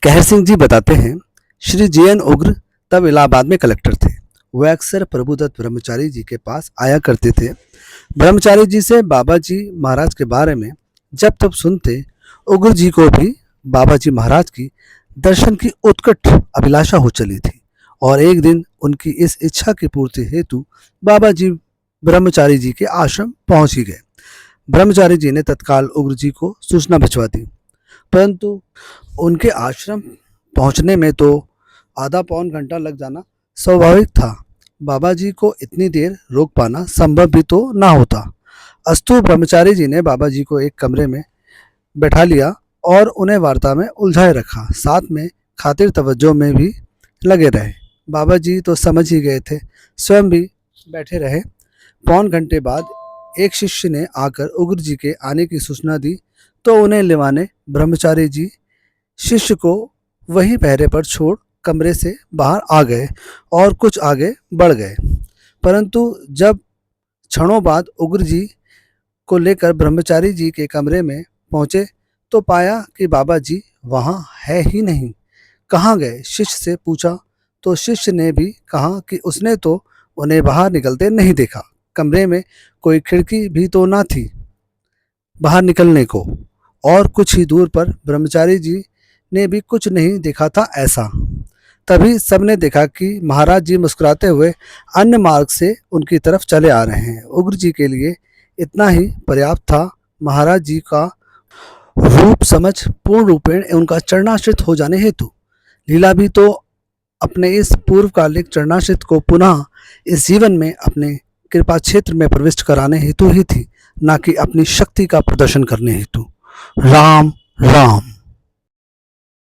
कहर सिंह जी बताते हैं, श्री जे.एन. उग्र तब इलाहाबाद में कलेक्टर थे। वह अक्सर प्रभुदत्त ब्रह्मचारी जी के पास आया करते थे। ब्रह्मचारी जी से बाबा जी महाराज के बारे में जब तब सुनते। उग्र जी को भी बाबा जी महाराज की दर्शन की उत्कट अभिलाषा हो चली थी और एक दिन उनकी इस इच्छा की पूर्ति हेतु बाबा जी ब्रह्मचारी जी के आश्रम पहुंच ही गए। ब्रह्मचारी जी ने तत्काल उग्र जी को सूचना भिजवा दी, परंतु उनके आश्रम पहुंचने में तो आधा पौन घंटा लग जाना स्वाभाविक था। बाबा जी को इतनी देर रोक पाना संभव भी तो ना होता। अस्तु ब्रह्मचारी जी ने बाबा जी को एक कमरे में बैठा लिया और उन्हें वार्ता में उलझाए रखा। साथ में खातिर तवज्जो में भी लगे रहे। बाबा जी तो समझ ही गए थे, स्वयं भी बैठे रहे। पौन घंटे बाद एक शिष्य ने आकर उग्र जी के आने की सूचना दी तो उन्हें लिवाने ब्रह्मचारी जी शिष्य को वहीं पहरे पर छोड़ कमरे से बाहर आ गए और कुछ आगे बढ़ गए। परंतु जब क्षणों बाद उग्र जी को लेकर ब्रह्मचारी जी के कमरे में पहुंचे तो पाया कि बाबा जी वहां है ही नहीं। कहाँ गए? शिष्य से पूछा तो शिष्य ने भी कहा कि उसने तो उन्हें बाहर निकलते नहीं देखा। कमरे में कोई खिड़की भी तो ना थी बाहर निकलने को, और कुछ ही दूर पर ब्रह्मचारी जी ने भी कुछ नहीं देखा था ऐसा। तभी सबने देखा कि महाराज जी मुस्कुराते हुए अन्य मार्ग से उनकी तरफ चले आ रहे हैं। उग्र जी के लिए इतना ही पर्याप्त था। महाराज जी का रूप समझ पूर्ण रूपेण उनका चरणाश्रित हो जाने हेतु लीला भी तो अपने इस पूर्वकालिक चरणाश्रित को पुनः इस जीवन में अपने कृपा क्षेत्र में प्रविष्ट कराने हेतु ही थी, न कि अपनी शक्ति का प्रदर्शन करने हेतु। राम राम।